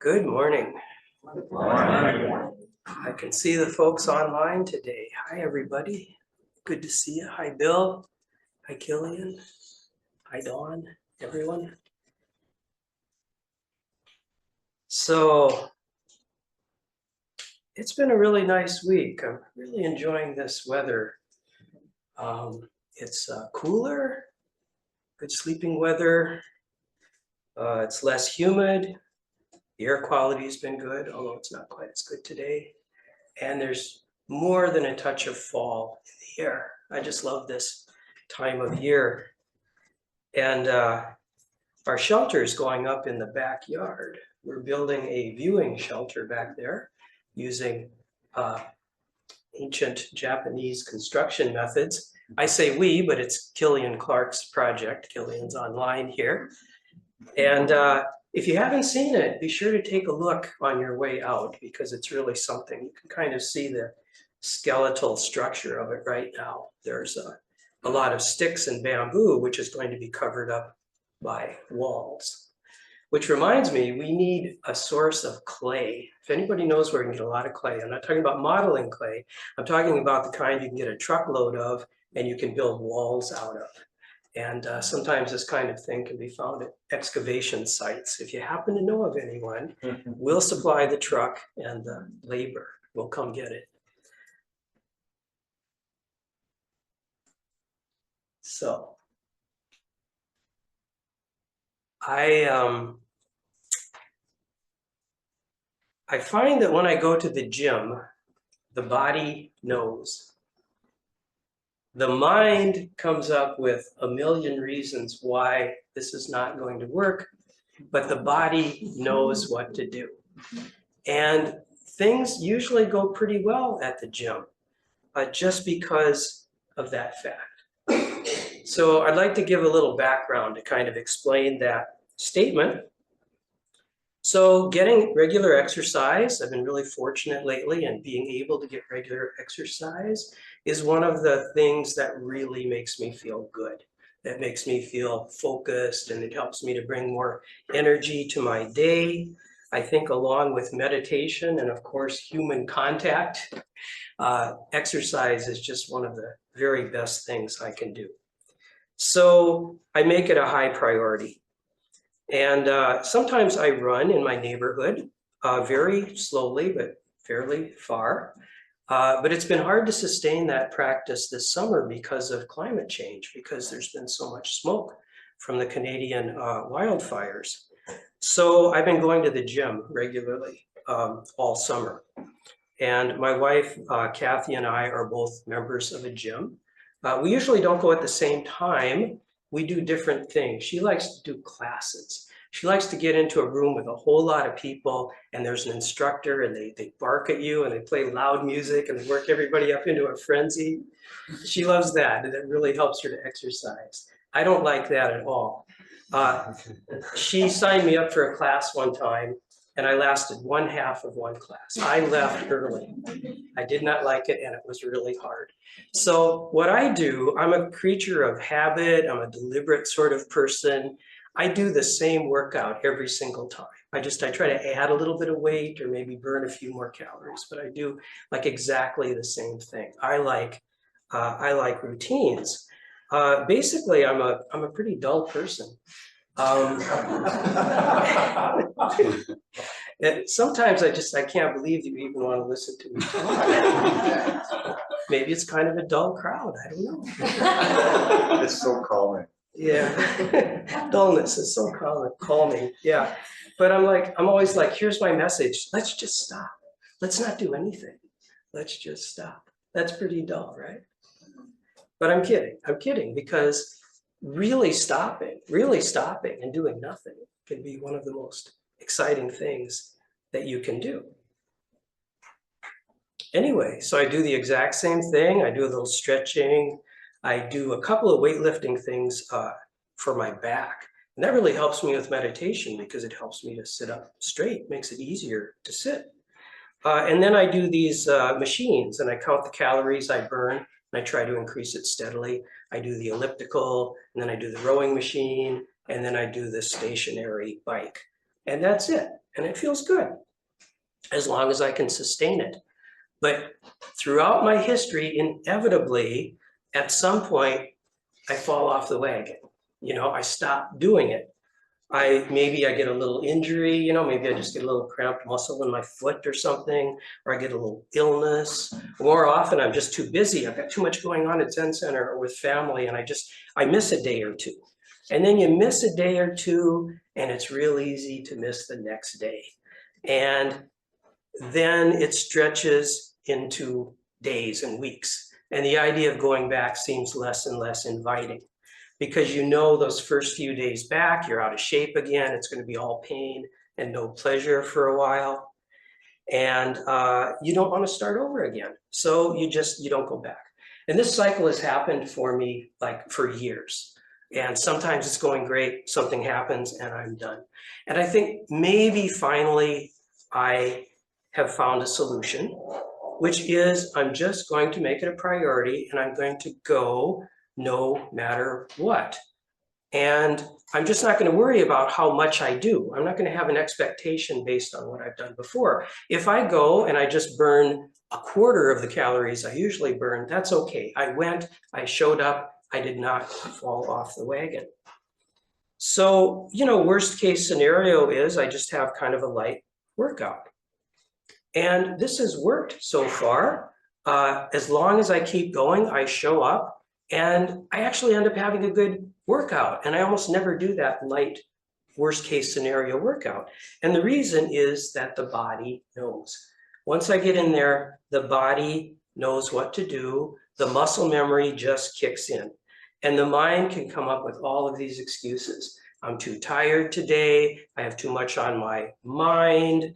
Good morning. Good morning. I can see the folks online today. Hi, everybody. Good to see you. Hi, Bill. Hi, Killian. Hi, Dawn. Everyone. So it's been a really nice week. I'm really enjoying this weather. It's cooler, good sleeping weather. It's less humid. The air quality has been good, although it's not quite as good today. And there's more than a touch of fall in the air. I just love this time of year. And our shelter is going up in the backyard. We're building a viewing shelter back there using ancient Japanese construction methods. I say we, but it's Killian Clark's project. Killian's online here. And if you haven't seen it, be sure to take a look on your way out because it's really something. You can kind of see the skeletal structure of it right now. There's a lot of sticks and bamboo, which is going to be covered up by walls. Which reminds me, we need a source of clay. If anybody knows where you can get a lot of clay, I'm not talking about modeling clay. I'm talking about the kind you can get a truckload of and you can build walls out of. And sometimes this kind of thing can be found at excavation sites. If you happen to know of anyone, we'll supply the truck and the labor. We'll come get it. So I find that when I go to the gym, the body knows. The mind comes up with a million reasons why this is not going to work, but the body knows what to do. And things usually go pretty well at the gym, just because of that fact. So I'd like to give a little background to kind of explain that statement. So getting regular exercise, I've been really fortunate lately, and being able to get regular exercise is one of the things that really makes me feel good. That makes me feel focused, and it helps me to bring more energy to my day. I think along with meditation and of course human contact, exercise is just one of the very best things I can do. So I make it a high priority. And sometimes I run in my neighborhood, very slowly, but fairly far. But it's been hard to sustain that practice this summer because of climate change, because there's been so much smoke from the Canadian wildfires. So I've been going to the gym regularly all summer. And my wife, Kathy, and I are both members of a gym. We usually don't go at the same time. We do different things. She likes to do classes. She likes to get into a room with a whole lot of people and there's an instructor and they bark at you and they play loud music and they work everybody up into a frenzy. She loves that and it really helps her to exercise. I don't like that at all. She signed me up for a class one time and I lasted one half of one class. I left early. I did not like it and it was really hard. So what I do, I'm a creature of habit. I'm a deliberate sort of person. I do the same workout every single time. I try to add a little bit of weight or maybe burn a few more calories, but I do like exactly the same thing. I like routines. Basically, I'm a pretty dull person. Sometimes I can't believe that you even want to listen to me talk. Maybe it's kind of a dull crowd. I don't know. It's so calming. Yeah, dullness is so calming. Yeah, but I'm always like, here's my message. Let's just stop. Let's not do anything. Let's just stop. That's pretty dull, right? But I'm kidding because really stopping and doing nothing can be one of the most exciting things that you can do. Anyway, so I do the exact same thing. I do a little stretching. I do a couple of weightlifting things for my back. And that really helps me with meditation because it helps me to sit up straight, makes it easier to sit. And then I do these machines and I count the calories I burn and I try to increase it steadily. I do the elliptical and then I do the rowing machine and then I do the stationary bike. And that's it. And it feels good as long as I can sustain it. But throughout my history, inevitably, at some point, I fall off the wagon. You know, I stop doing it. Maybe I get a little injury, you know, maybe I just get a little cramped muscle in my foot or something, or I get a little illness. More often, I'm just too busy. I've got too much going on at Zen Center or with family, and I miss a day or two. And then you miss a day or two, and it's real easy to miss the next day. And then it stretches into days and weeks. And the idea of going back seems less and less inviting, because you know those first few days back, you're out of shape again. It's going to be all pain and no pleasure for a while. And you don't want to start over again. So you don't go back. And this cycle has happened for me like for years. And sometimes it's going great, something happens and I'm done. And I think maybe finally I have found a solution, which is I'm just going to make it a priority and I'm going to go no matter what. And I'm just not going to worry about how much I do. I'm not going to have an expectation based on what I've done before. If I go and I just burn a quarter of the calories I usually burn, that's okay. I went, I showed up, I did not fall off the wagon. So, you know, worst case scenario is I just have kind of a light workout. And this has worked so far. As long as I keep going, I show up and I actually end up having a good workout. And I almost never do that light worst case scenario workout. And the reason is that the body knows. Once I get in there, the body knows what to do. The muscle memory just kicks in. And the mind can come up with all of these excuses. I'm too tired today. I have too much on my mind.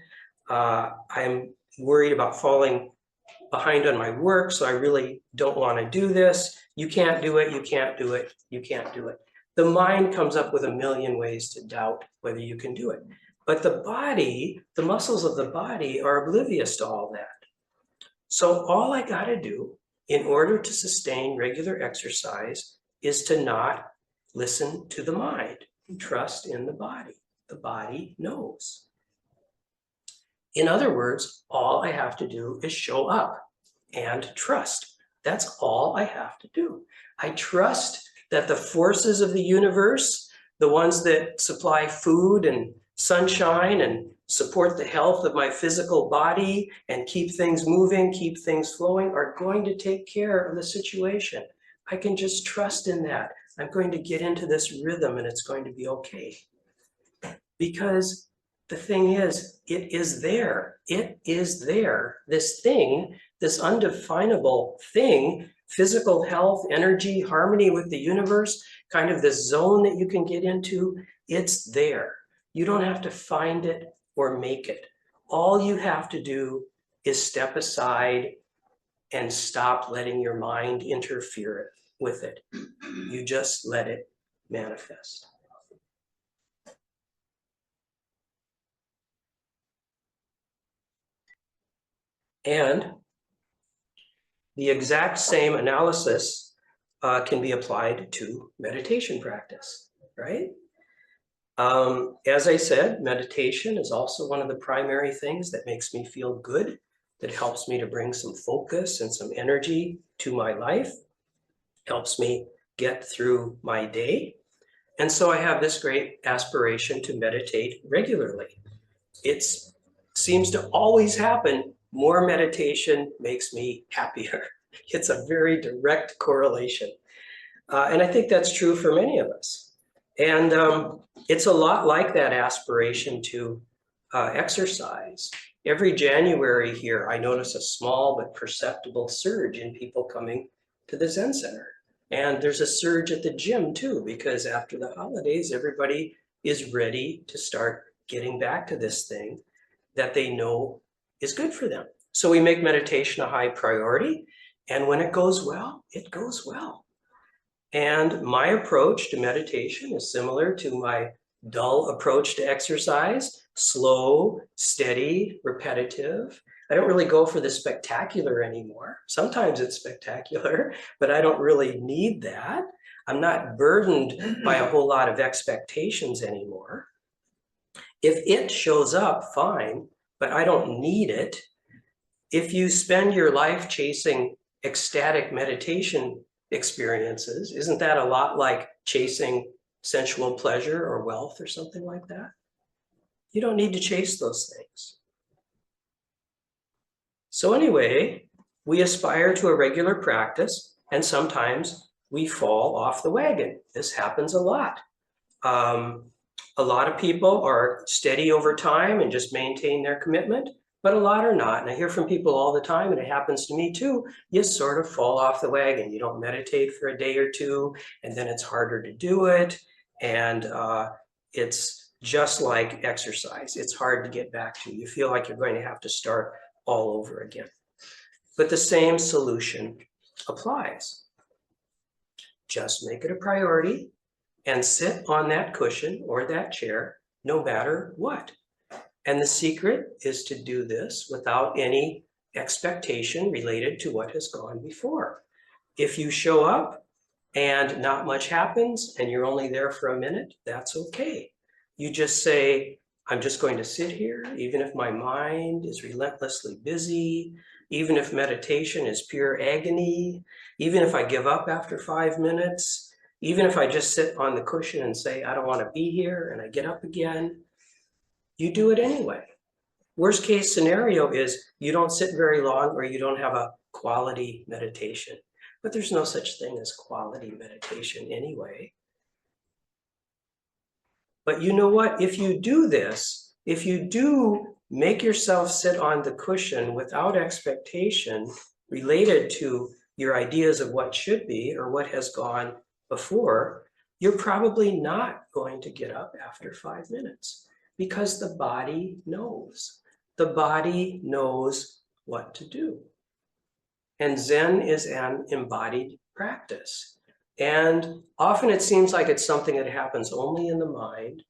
I'm worried about falling behind on my work, so I really don't want to do this. You can't do it, you can't do it, you can't do it. The mind comes up with a million ways to doubt whether you can do it. But the body, the muscles of the body are oblivious to all that. So all I got to do in order to sustain regular exercise is to not listen to the mind and trust in the body. The body knows. In other words, all I have to do is show up and trust. That's all I have to do. I trust that the forces of the universe, the ones that supply food and sunshine and support the health of my physical body and keep things moving, keep things flowing, are going to take care of the situation. I can just trust in that. I'm going to get into this rhythm and it's going to be okay. Because the thing is, it is there. It is there. This thing, this undefinable thing, physical health, energy, harmony with the universe, kind of this zone that you can get into, it's there. You don't have to find it or make it. All you have to do is step aside and stop letting your mind interfere with it. You just let it manifest. And the exact same analysis can be applied to meditation practice, right? As I said, meditation is also one of the primary things that makes me feel good, that helps me to bring some focus and some energy to my life, helps me get through my day. And so I have this great aspiration to meditate regularly. It seems to always happen. More meditation makes me happier. It's a very direct correlation. And I think that's true for many of us. And it's a lot like that aspiration to exercise. Every January here, I notice a small but perceptible surge in people coming to the Zen Center. And there's a surge at the gym too, because after the holidays, everybody is ready to start getting back to this thing that they know is good for them. So we make meditation a high priority. And when it goes well, it goes well. And my approach to meditation is similar to my dull approach to exercise: slow, steady, repetitive. I don't really go for the spectacular anymore. Sometimes it's spectacular, but I don't really need that. I'm not burdened by a whole lot of expectations anymore. If it shows up, fine, but I don't need it. If you spend your life chasing ecstatic meditation experiences, isn't that a lot like chasing sensual pleasure or wealth or something like that? You don't need to chase those things. So anyway, we aspire to a regular practice, and sometimes we fall off the wagon. This happens a lot. A lot of people are steady over time and just maintain their commitment, but a lot are not. And I hear from people all the time, and it happens to me too. You sort of fall off the wagon. You don't meditate for a day or two, and then it's harder to do it. And it's just like exercise. It's hard to get back to. You feel like you're going to have to start all over again. But the same solution applies. Just make it a priority and sit on that cushion or that chair no matter what. And the secret is to do this without any expectation related to what has gone before. If you show up and not much happens and you're only there for a minute, that's okay. You just say, I'm just going to sit here, even if my mind is relentlessly busy, even if meditation is pure agony, even if I give up after 5 minutes, even if I just sit on the cushion and say, I don't want to be here, and I get up again, you do it anyway. Worst case scenario is you don't sit very long or you don't have a quality meditation. But there's no such thing as quality meditation anyway. But you know what? If you do this, if you do make yourself sit on the cushion without expectation related to your ideas of what should be or what has gone before, you're probably not going to get up after 5 minutes because the body knows. The body knows what to do. And Zen is an embodied practice. And often it seems like it's something that happens only in the mind,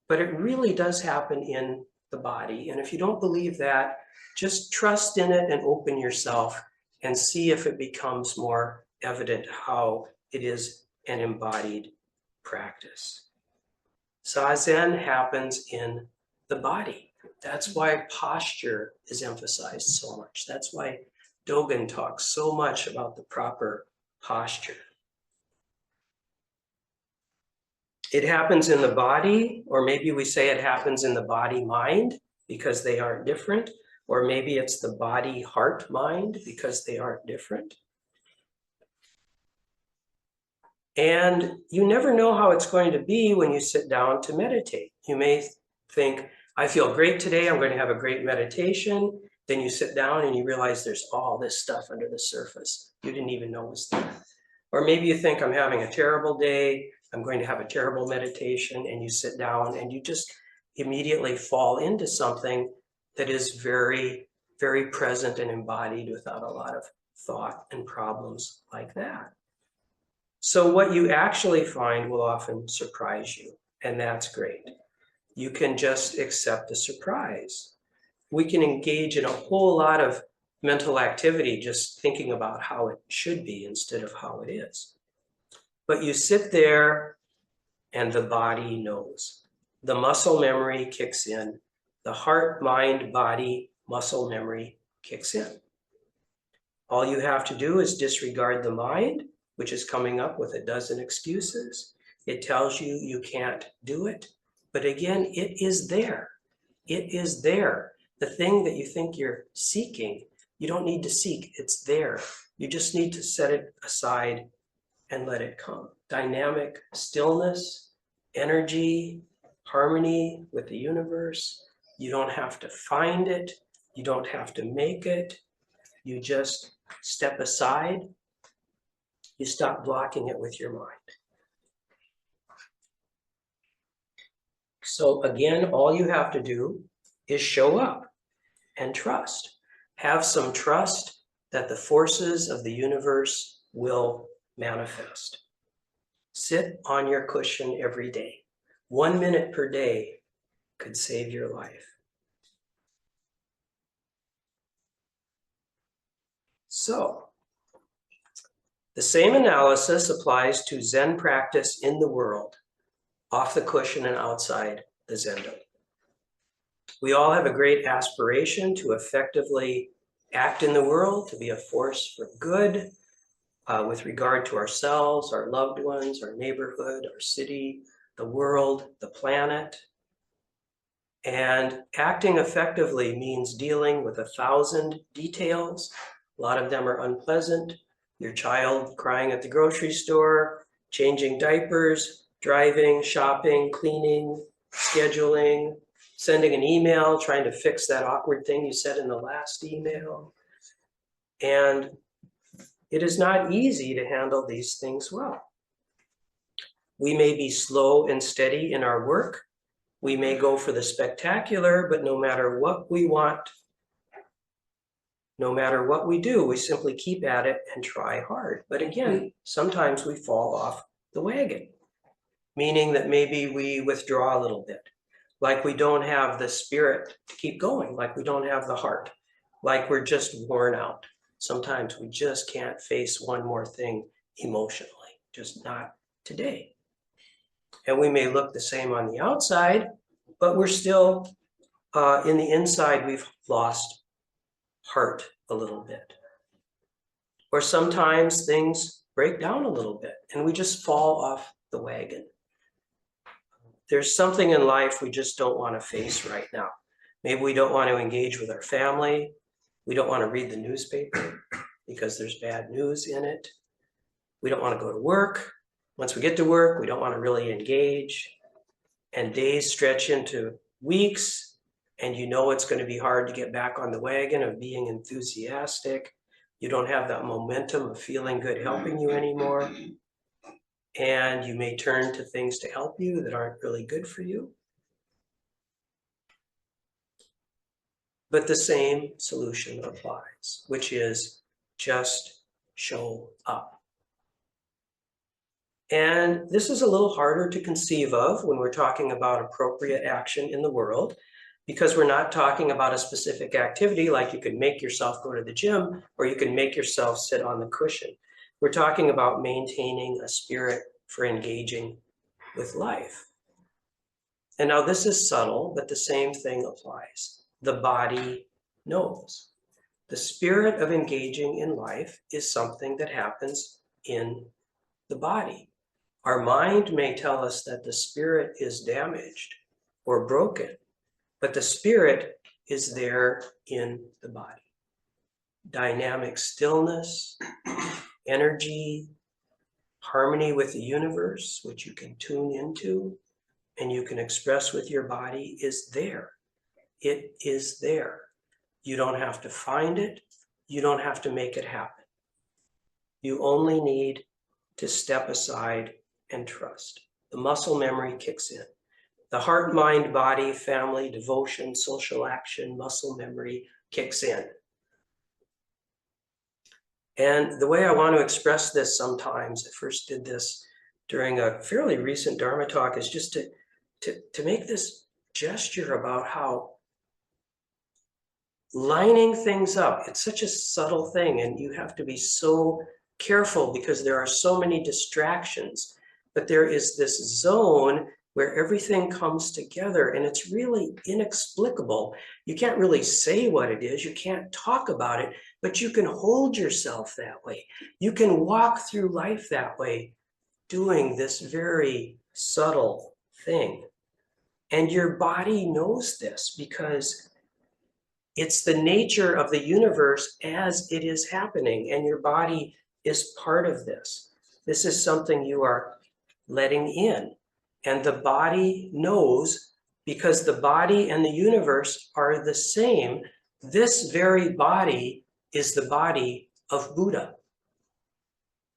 but it really does happen in the body. And if you don't believe that, just trust in it and open yourself and see if it becomes more evident how it is an embodied practice. Zazen happens in the body. That's why posture is emphasized so much. That's why Dogen talks so much about the proper posture. It happens in the body, or maybe we say it happens in the body-mind because they aren't different, or maybe it's the body-heart-mind because they aren't different. And you never know how it's going to be when you sit down to meditate. You may think, I feel great today, I'm going to have a great meditation. Then you sit down and you realize there's all this stuff under the surface you didn't even know was there. Or maybe you think I'm having a terrible day, I'm going to have a terrible meditation, and you sit down and you just immediately fall into something that is very, very present and embodied without a lot of thought and problems like that. So what you actually find will often surprise you, and that's great. You can just accept the surprise. We can engage in a whole lot of mental activity just thinking about how it should be instead of how it is. But you sit there and the body knows. The muscle memory kicks in. The heart, mind, body, muscle memory kicks in. All you have to do is disregard the mind, which is coming up with a dozen excuses. It tells you you can't do it. But again, it is there. It is there. The thing that you think you're seeking, you don't need to seek. It's there. You just need to set it aside and let it come. Dynamic stillness, energy, harmony with the universe. You don't have to find it. You don't have to make it. You just step aside. You stop blocking it with your mind. So again, all you have to do is show up and trust. Have some trust that the forces of the universe will manifest. Sit on your cushion every day. 1 minute per day could save your life. So, the same analysis applies to Zen practice in the world, off the cushion and outside the zendo. We all have a great aspiration to effectively act in the world, to be a force for good with regard to ourselves, our loved ones, our neighborhood, our city, the world, the planet. And acting effectively means dealing with 1,000 details. A lot of them are unpleasant. Your child crying at the grocery store, changing diapers, driving, shopping, cleaning, scheduling, sending an email, trying to fix that awkward thing you said in the last email. And it is not easy to handle these things well. We may be slow and steady in our work. We may go for the spectacular, but no matter what we want, no matter what we do, we simply keep at it and try hard. But again, sometimes we fall off the wagon, meaning that maybe we withdraw a little bit, like we don't have the spirit to keep going, like we don't have the heart, like we're just worn out. Sometimes we just can't face one more thing emotionally, just not today. And we may look the same on the outside, but we're still, in the inside, we've lost heart a little bit. Or sometimes things break down a little bit and we just fall off the wagon. There's something in life we just don't want to face right now. Maybe we don't want to engage with our family. We don't want to read the newspaper because there's bad news in it. We don't want to go to work. Once we get to work, we don't want to really engage. And days stretch into weeks, and you know it's going to be hard to get back on the wagon of being enthusiastic. You don't have that momentum of feeling good helping you anymore. And you may turn to things to help you that aren't really good for you. But the same solution applies, which is just show up. And this is a little harder to conceive of when we're talking about appropriate action in the world, because we're not talking about a specific activity like you can make yourself go to the gym or you can make yourself sit on the cushion. We're talking about maintaining a spirit for engaging with life. And now this is subtle, but the same thing applies. The body knows. The spirit of engaging in life is something that happens in the body. Our mind may tell us that the spirit is damaged or broken, but the spirit is there in the body. Dynamic stillness, energy, harmony with the universe, which you can tune into and you can express with your body, is there. It is there. You don't have to find it. You don't have to make it happen. You only need to step aside and trust. The muscle memory kicks in. The heart, mind, body, family, devotion, social action, muscle memory kicks in. And the way I want to express this sometimes, I first did this during a fairly recent Dharma talk, is just to make this gesture about how lining things up, it's such a subtle thing and you have to be so careful because there are so many distractions. But there is this zone where everything comes together and it's really inexplicable. You can't really say what it is, you can't talk about it, but you can hold yourself that way. You can walk through life that way, doing this very subtle thing. And your body knows this because it's the nature of the universe as it is happening, and your body is part of this. This is something you are letting in. And the body knows because the body and the universe are the same. This very body is the body of Buddha.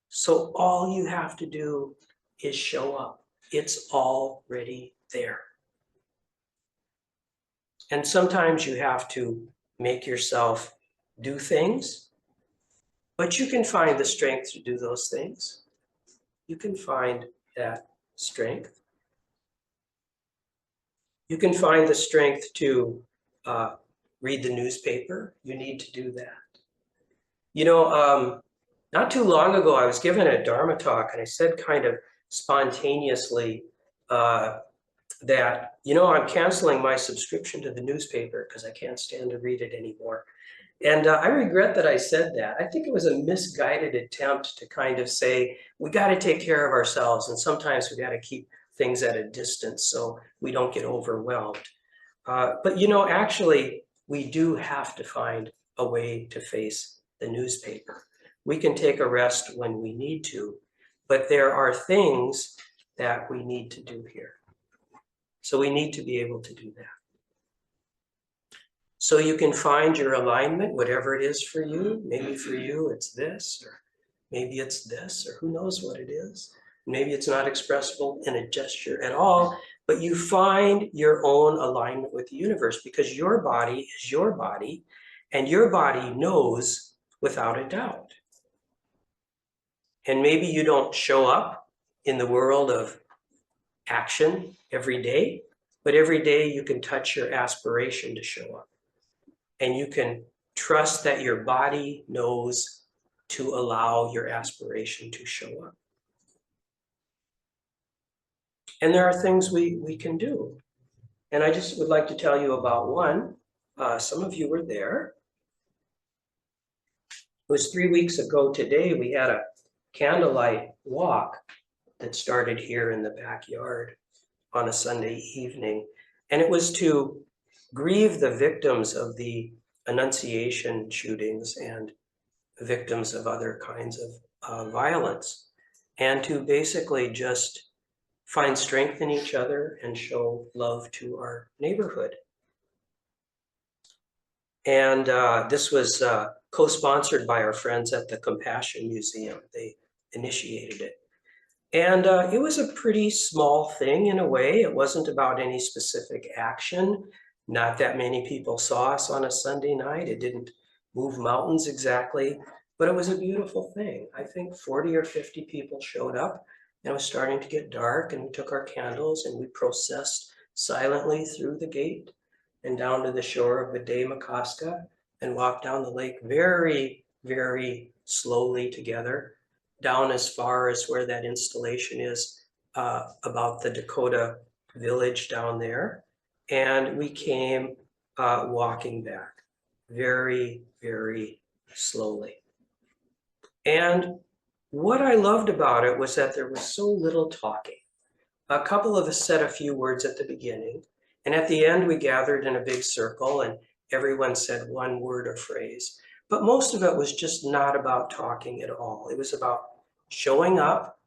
So all you have to do is show up. It's already there. And sometimes you have to make yourself do things, but you can find the strength to do those things. You can find that strength. You can find the strength to read the newspaper. You need to do that. You know, not too long ago, I was given a Dharma talk and I said kind of spontaneously, that, you know, I'm canceling my subscription to the newspaper because I can't stand to read it anymore. And I regret that I said that. I think it was a misguided attempt to kind of say, we got to take care of ourselves. And sometimes we got to keep things at a distance so we don't get overwhelmed. But, you know, actually, we do have to find a way to face the newspaper. We can take a rest when we need to, but there are things that we need to do here. So we need to be able to do that. So you can find your alignment, whatever it is for you. Maybe for you, it's this, or maybe it's this, or who knows what it is. Maybe it's not expressible in a gesture at all, but you find your own alignment with the universe because your body is your body and your body knows without a doubt. And maybe you don't show up in the world of action every day, but every day you can touch your aspiration to show up. And you can trust that your body knows to allow your aspiration to show up. And there are things we can do. And I just would like to tell you about one. Some of you were there. It was 3 weeks ago today. We had a candlelight walk that started here in the backyard on a Sunday evening. And it was to grieve the victims of the Annunciation shootings and victims of other kinds of violence, and to basically just find strength in each other and show love to our neighborhood. And this was co-sponsored by our friends at the Compassion Museum. They initiated it. And it was a pretty small thing in a way. It wasn't about any specific action. Not that many people saw us on a Sunday night. It didn't move mountains exactly, but it was a beautiful thing. I think 40 or 50 people showed up, and it was starting to get dark, and we took our candles and we processed silently through the gate and down to the shore of Makaska and walked down the lake very, very slowly together, down as far as where that installation is, about the Dakota village down there. And we came walking back very, very slowly. And what I loved about it was that there was so little talking. A couple of us said a few words at the beginning, and at the end we gathered in a big circle and everyone said one word or phrase. But most of it was just not about talking at all. It was about showing up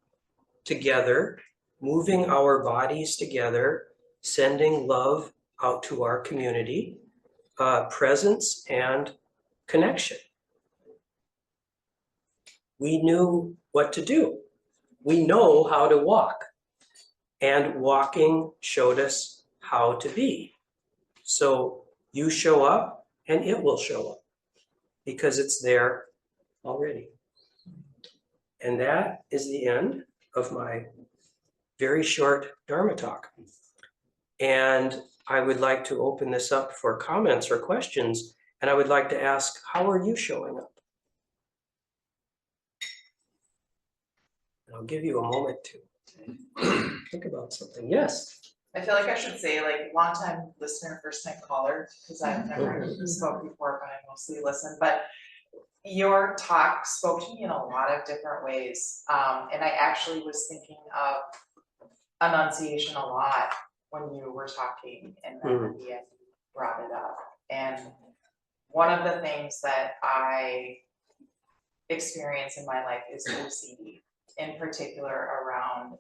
together, moving our bodies together, sending love out to our community, presence and connection. We knew what to do. We know how to walk, and walking showed us how to be. So you show up and it will show up because it's there already. And that is the end of my very short Dharma talk. And I would like to open this up for comments or questions. And I would like to ask, how are you showing up? And I'll give you a moment to think about something. Yes. I feel like I should say, like, long time listener, first time caller, because I've never spoke before, but I mostly listen. But your talk spoke to me in a lot of different ways. And I actually was thinking of Annunciation a lot when you were talking, and then at the end you brought it up. And one of the things that I experience in my life is OCD, in particular around,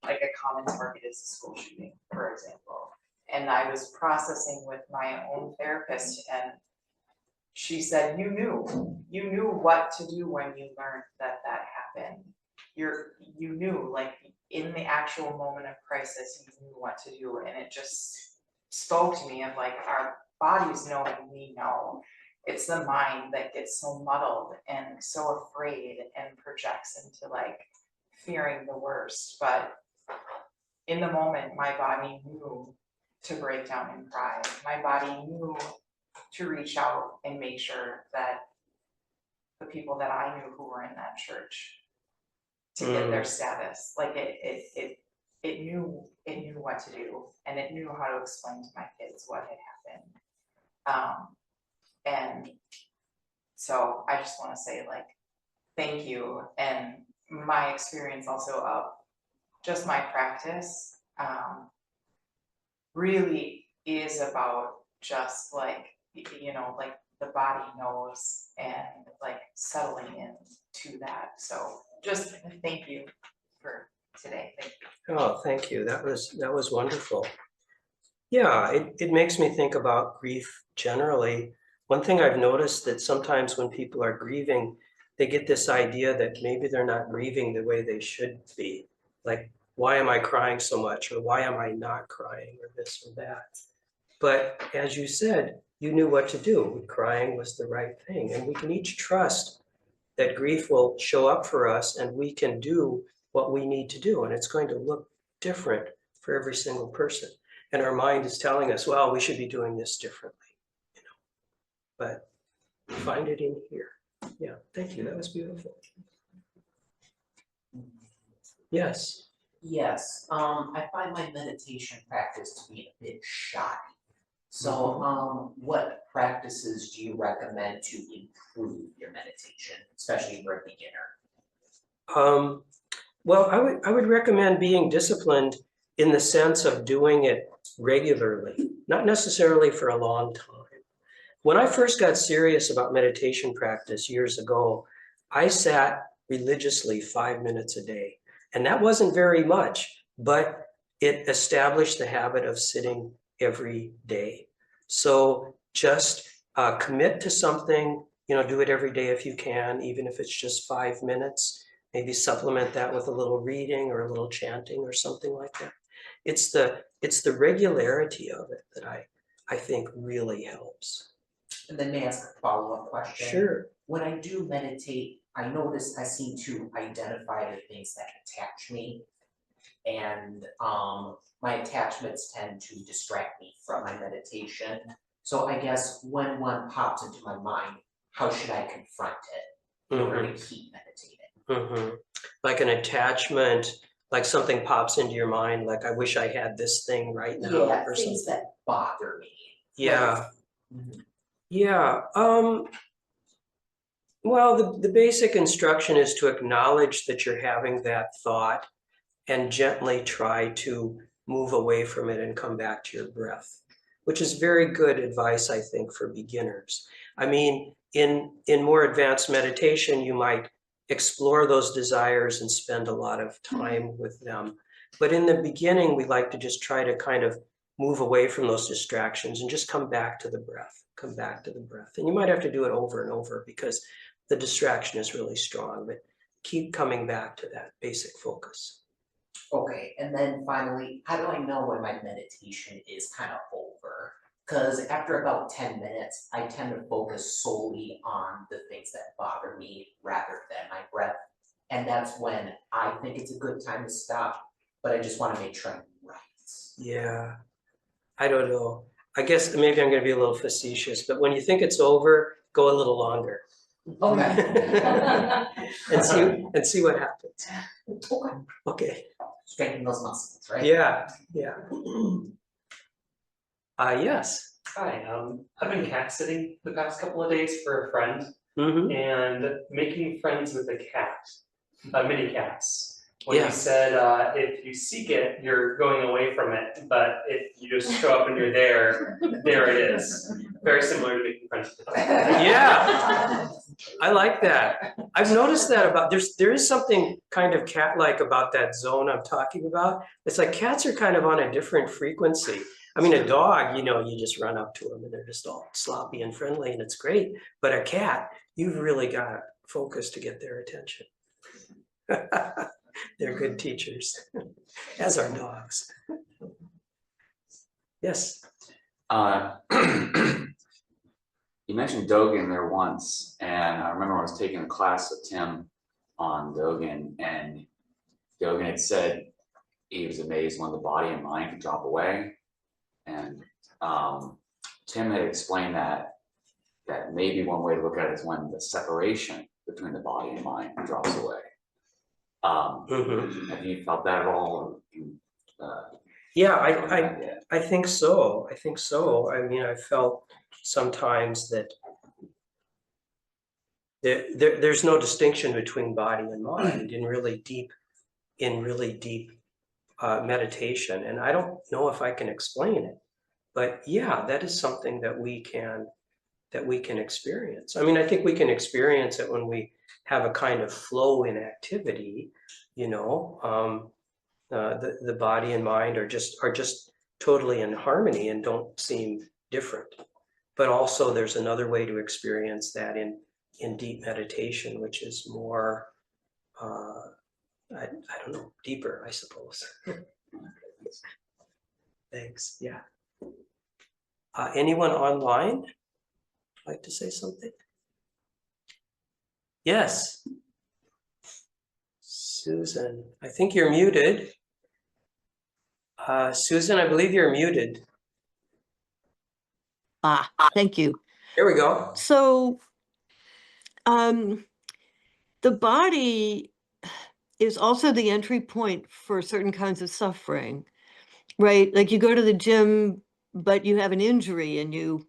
like, a common target is a school shooting, for example. And I was processing with my own therapist, and she said, you knew what to do when you learned that happened. You knew, like, in the actual moment of crisis, you knew what to do. And it just spoke to me of, like, our bodies know and we know. It's the mind that gets so muddled and so afraid and projects into, like, fearing the worst. But in the moment, my body knew to break down and cry. My body knew to reach out and make sure that the people that I knew who were in that church to get their status, like, it knew what to do, and it knew how to explain to my kids what had happened. And so I just wanna say like, thank you, and my experience also of just my practice, really is about just like, like the body knows and like settling in to that. So just thank you for today. Thank you. Oh, thank you. That was wonderful. Yeah, it makes me think about grief generally. One thing I've noticed that sometimes when people are grieving, they get this idea that maybe they're not grieving the way they should be. Like, why am I crying so much? Or why am I not crying? Or this or that. But as you said, you knew what to do. Crying was the right thing. And we can each trust that grief will show up for us and we can do what we need to do. And it's going to look different for every single person. And our mind is telling us, well, we should be doing this differently, but find it in here. Yeah, thank you. That was beautiful. Yes. Yes, I find my meditation practice to be a bit shoddy. So, what practices do you recommend to improve your meditation, especially for a beginner? Well, I would recommend being disciplined in the sense of doing it regularly, not necessarily for a long time. When I first got serious about meditation practice years ago, I sat religiously 5 minutes a day. And that wasn't very much, but it established the habit of sitting every day. So just commit to something, do it every day if you can, even if it's just 5 minutes. Maybe supplement that with a little reading or a little chanting or something like that. It's the regularity of it that I think really helps. And then may I ask a follow-up question? Sure. When I do meditate, I notice I seem to identify the things that attach me. And my attachments tend to distract me from my meditation. So I guess when one pops into my mind, how should I confront it in order to keep meditating? Like an attachment, like something pops into your mind, like I wish I had this thing right now. Yeah, or things something. that bother me. Yeah. Mhm. Yeah. Well, the basic instruction is to acknowledge that you're having that thought and gently try to move away from it and come back to your breath, which is very good advice, I think, for beginners. I mean, in more advanced meditation, you might explore those desires and spend a lot of time with them. But in the beginning, we like to just try to kind of move away from those distractions and just come back to the breath, come back to the breath. And you might have to do it over and over because the distraction is really strong, but keep coming back to that basic focus. Okay, and then finally, how do I know when my meditation is kind of over? Because after about 10 minutes, I tend to focus solely on the things that bother me rather than my breath. And that's when I think it's a good time to stop, but I just want to make sure I'm right. Yeah, I don't know. I guess maybe I'm going to be a little facetious, but when you think it's over, go a little longer. Okay. and see what happens. Okay. Okay. Strengthen those muscles, right? Yeah. Yes. Hi, I've been cat sitting the past couple of days for a friend Mm-hmm. and making friends with a cat, mini cats. When Yeah. you said if you seek it, you're going away from it, but if you just show up and you're there, there it is. Very similar to making friends with a cat. Yeah. I like that. I've noticed that there is something kind of cat-like about that zone I'm talking about. It's like cats are kind of on a different frequency. I mean, a dog, you just run up to them and they're just all sloppy and friendly and it's great. But a cat, you've really got to focus to get their attention. They're good teachers, as are dogs. Yes. You mentioned Dogen there once, and I remember I was taking a class with Tim on Dogen, and Dogen had said he was amazed when the body and mind could drop away. And Tim had explained that maybe one way to look at it is when the separation between the body and mind drops away. Have you felt that at all? Yeah, going on yet. I think so. I think so. I mean, I felt sometimes that there's no distinction between body and mind in really deep meditation. And I don't know if I can explain it, but yeah, that is something that we can experience. I mean, I think we can experience it when we have a kind of flow in activity, you know, the body and mind are just totally in harmony and don't seem different. But also there's another way to experience that in deep meditation, which is more, I don't know, deeper, I suppose. Thanks, yeah. Anyone online like to say something? Yes. Susan, I think you're muted. Susan, I believe you're muted. Thank you. Here we go. So, the body is also the entry point for certain kinds of suffering, right? Like you go to the gym, but you have an injury and you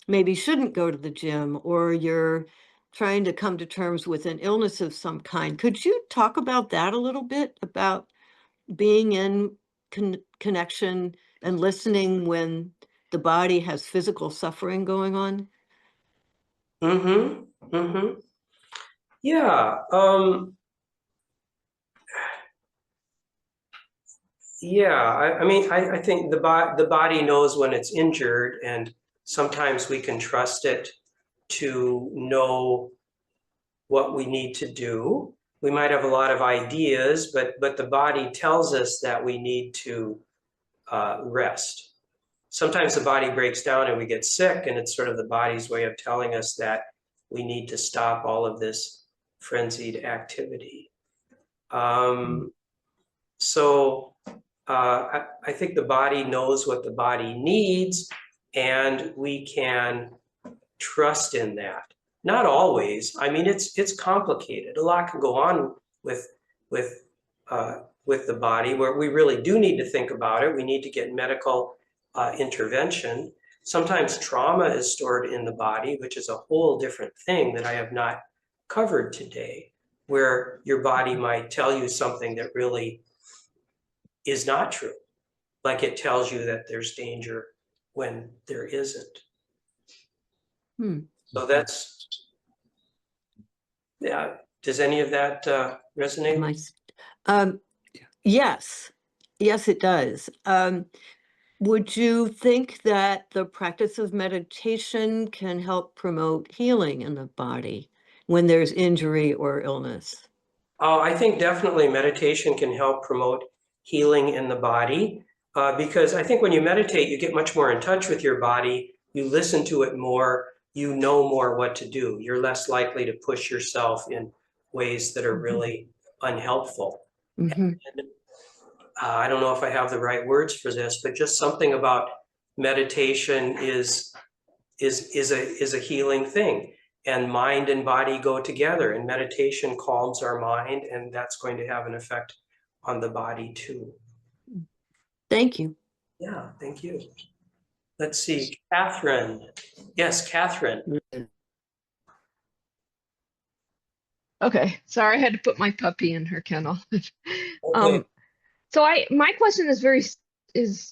maybe shouldn't go to the gym, or you're trying to come to terms with an illness of some kind. Could you talk about that a little bit, about being in connection and listening when the body has physical suffering going on? Mm-hmm. Mm-hmm. Yeah. Yeah. I mean, I think the body knows when it's injured, and sometimes we can trust it to know what we need to do. We might have a lot of ideas, but the body tells us that we need to rest. Sometimes the body breaks down and we get sick, and it's sort of the body's way of telling us that we need to stop all of this frenzied activity. So I think the body knows what the body needs, and we can trust in that. Not always. I mean, it's complicated. A lot can go on with the body where we really do need to think about it. We need to get medical intervention. Sometimes trauma is stored in the body, which is a whole different thing that I have not covered today, where your body might tell you something that really is not true. Like it tells you that there's danger when there isn't. So that's, yeah. Does any of that resonate? Yes, it does. Would you think that the practice of meditation can help promote healing in the body when there's injury or illness? I think definitely meditation can help promote healing in the body, because I think when you meditate, you get much more in touch with your body. You listen to it more. You know more what to do. You're less likely to push yourself in ways that are really unhelpful. And, I don't know if I have the right words for this, but just something about meditation is a healing thing. And mind and body go together, and meditation calms our mind, and that's going to have an effect on the body too. Thank you. Yeah, thank you. Let's see, Catherine. Yes, Catherine. Okay, sorry, I had to put my puppy in her kennel. Okay. So my question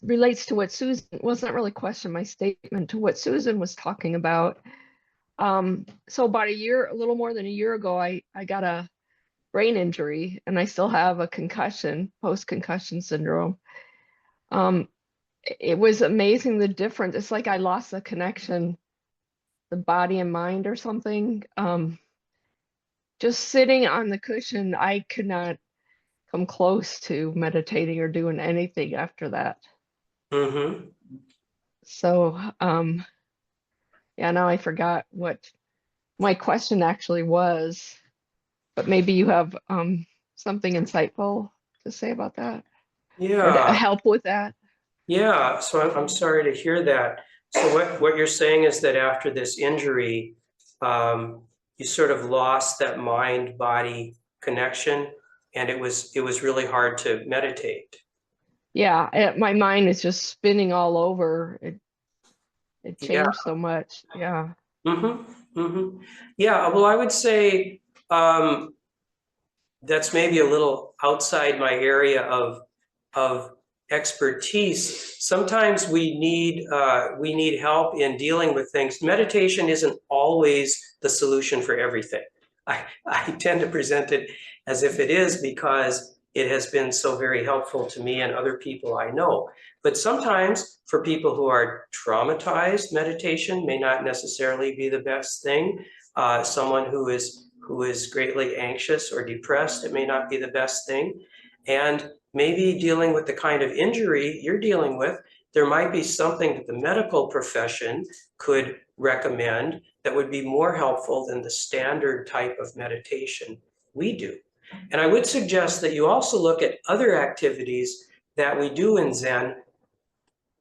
relates to what Susan, well, it's not really a question, my statement to what Susan was talking about. So about a little more than a year ago, I got a brain injury, and I still have a concussion, post-concussion syndrome. It was amazing the difference. It's like I lost the connection, the body and mind or something. Just sitting on the cushion, I could not come close to meditating or doing anything after that. Mm-hmm. So, yeah, now I forgot what my question actually was, but maybe you have something insightful to say about that, or to Yeah. help with that. Yeah. So I'm sorry to hear that. So what you're saying is that after this injury, you sort of lost that mind-body connection, and it was really hard to meditate. Yeah, my mind is just spinning all over. It Yeah. changed so much. Yeah. Yeah, well, I would say that's maybe a little outside my area of expertise. Sometimes we need help in dealing with things. Meditation isn't always the solution for everything. I tend to present it as if it is because it has been so very helpful to me and other people I know. But sometimes for people who are traumatized, meditation may not necessarily be the best thing. Someone who is greatly anxious or depressed, it may not be the best thing. And maybe dealing with the kind of injury you're dealing with, there might be something that the medical profession could recommend that would be more helpful than the standard type of meditation we do. And I would suggest that you also look at other activities that we do in Zen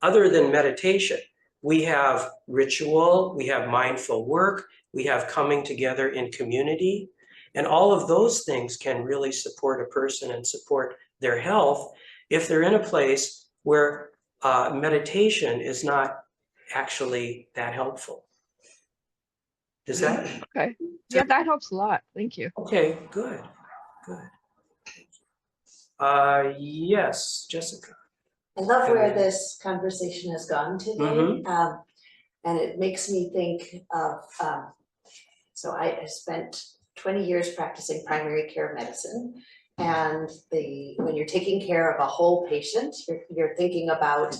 other than meditation. We have ritual, we have mindful work, we have coming together in community, and all of those things can really support a person and support their health if they're in a place where meditation is not actually that helpful. Does that? Okay. Yeah, that helps a lot. Thank you. Okay, good. Yes, Jessica. I love where this conversation has gone today. And it makes me think of, so I spent 20 years practicing primary care medicine. And when you're taking care of a whole patient, you're thinking about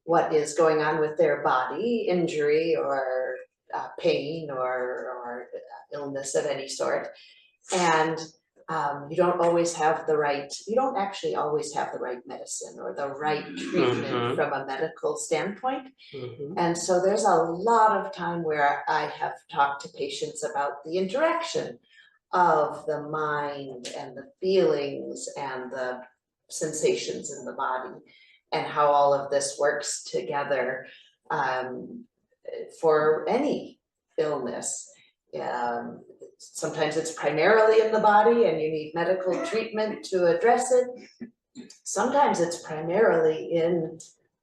what is going on with their body, injury or pain or illness of any sort. And you don't actually always have the right medicine or the right treatment from a medical standpoint. And so there's a lot of time where I have talked to patients about the interaction of the mind and the feelings and the sensations in the body and how all of this works together for any illness. Sometimes it's primarily in the body and you need medical treatment to address it. Sometimes it's primarily in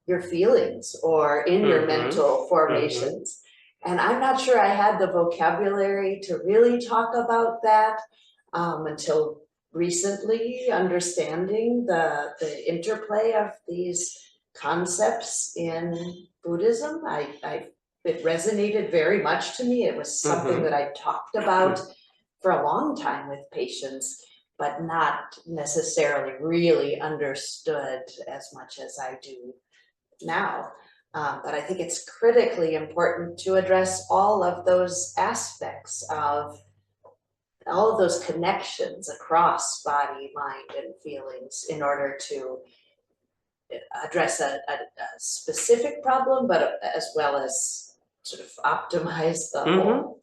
your feelings or in your mental formations. And I'm not sure I had the vocabulary to really talk about that until recently, understanding the interplay of these concepts in Buddhism. It resonated very much to me. It was something that I talked about for a long time with patients, but not necessarily really understood as much as I do now. But I think it's critically important to address all of those aspects of all of those connections across body, mind, and feelings in order to address a specific problem, but as well as sort of optimize the whole.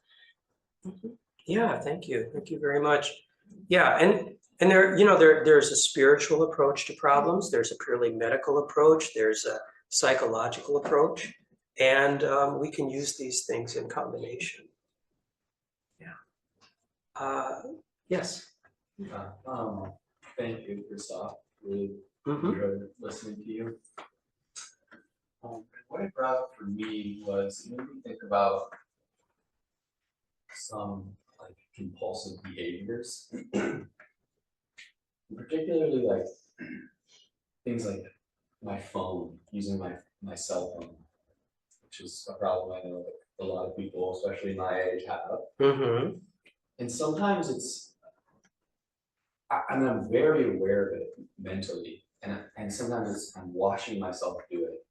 Yeah, thank you very much. Yeah, and there's a spiritual approach to problems, there's a purely medical approach, there's a psychological approach, and we can use these things in combination. Yes. Thank you, Christoph. Really enjoyed listening to you. What it brought up for me was, it made me think about some like compulsive behaviors, particularly like things like my phone, using my cell phone, which is a problem I know that a lot of people, especially my age, have. And sometimes I'm very aware of it mentally, and sometimes I'm watching myself do it.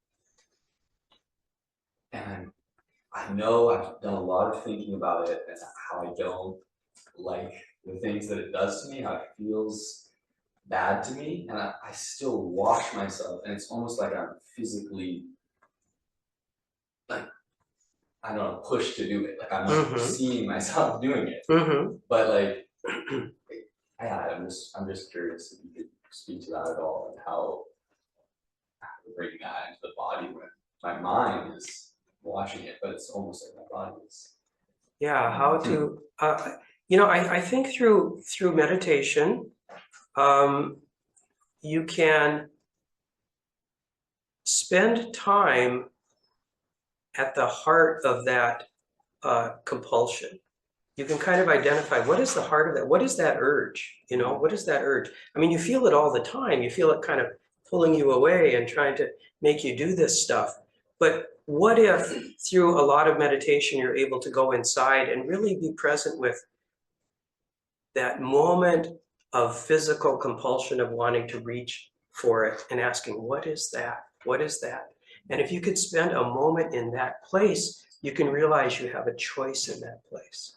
And I know I've done a lot of thinking about it and how I don't like the things that it does to me, how it feels bad to me, and I still watch myself, and it's almost like I'm physically, like, I don't know, pushed to do it. Like I'm not seeing myself doing it. But like, I'm just curious if you could speak to that at all, and how to bring that into the body when my mind is watching it, but it's almost like my body is. Yeah, how to, I think through meditation, you can spend time at the heart of that compulsion. You can kind of identify what is the heart of that, what is that urge, you know, what is that urge? I mean, you feel it all the time, you feel it kind of pulling you away and trying to make you do this stuff. But what if through a lot of meditation, you're able to go inside and really be present with that moment of physical compulsion of wanting to reach for it and asking, what is that? What is that? And if you could spend a moment in that place, you can realize you have a choice in that place.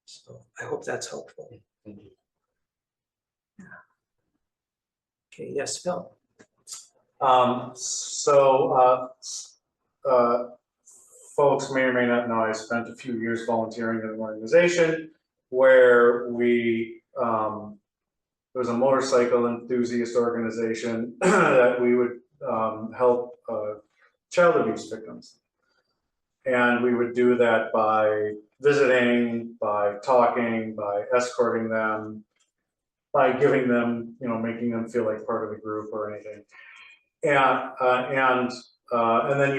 So I hope that's helpful. Thank you. Okay, yes, Phil. Folks may or may not know, I spent a few years volunteering in an organization where we, it was a motorcycle enthusiast organization that we would help child abuse victims. And we would do that by visiting, by talking, by escorting them, by giving them, you know, making them feel like part of the group or anything. And then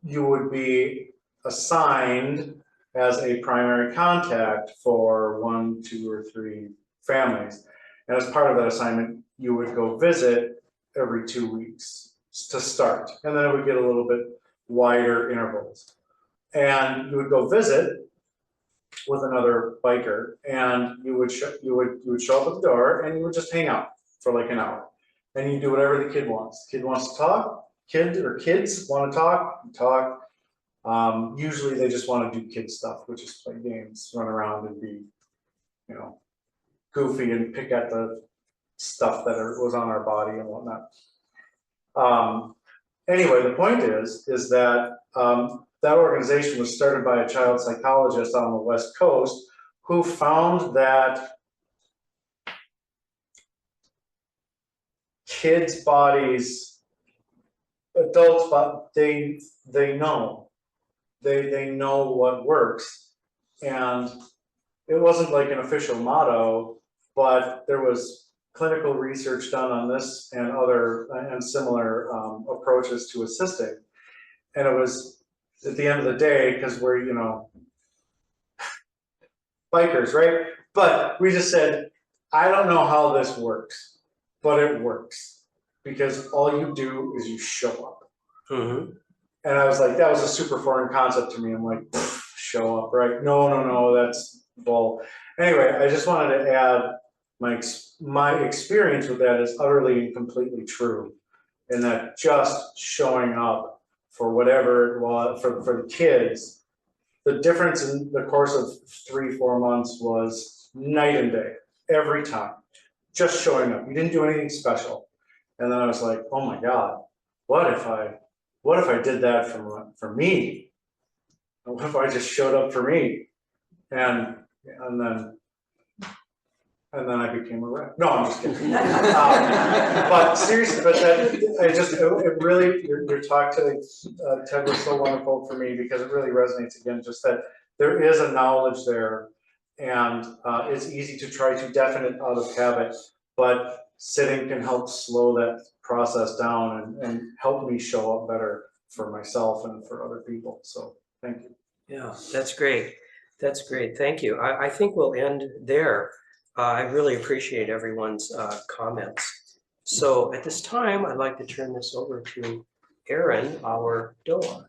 you would be assigned as a primary contact for 1, 2, or 3 families. And as part of that assignment, you would go visit every 2 weeks to start. And then it would get a little bit wider intervals. And you would go visit with another biker, and you would show up at the door, and you would just hang out for like an hour. And you do whatever the kid wants. Kid wants to talk, kids want to talk. Usually they just want to do kid stuff, which is play games, run around and be, you know, goofy and pick at the stuff that was on our body and whatnot. Anyway, the point is that that organization was started by a child psychologist on the West Coast who found that kids' bodies, adults, they know what works. And it wasn't like an official motto, but there was clinical research done on this and other and similar approaches to assisting. And it was at the end of the day, because we're, you know, bikers, right? But we just said, I don't know how this works, but it works because all you do is you show up. Mm-hmm. And I was like, that was a super foreign concept to me. I'm like, show up, right? No, that's bull. Anyway, I just wanted to add my experience with that is utterly and completely true. And that just showing up for whatever it was, for the kids, the difference in the course of 3-4 months was night and day, every time, just showing up. You didn't do anything special. And then I was like, oh my God, what if I did that for me? What if I just showed up for me? And then I became a rep. No, I'm just kidding. But seriously, but it really, your talk today, Ted, was so wonderful for me because it really resonates again, just that there is a knowledge there, and it's easy to try to deafen it out of habit, but sitting can help slow that process down and help me show up better for myself and for other people. So thank you. Yeah, that's great. That's great. Thank you. I think we'll end there. I really appreciate everyone's comments. So at this time, I'd like to turn this over to Aaron, our doula.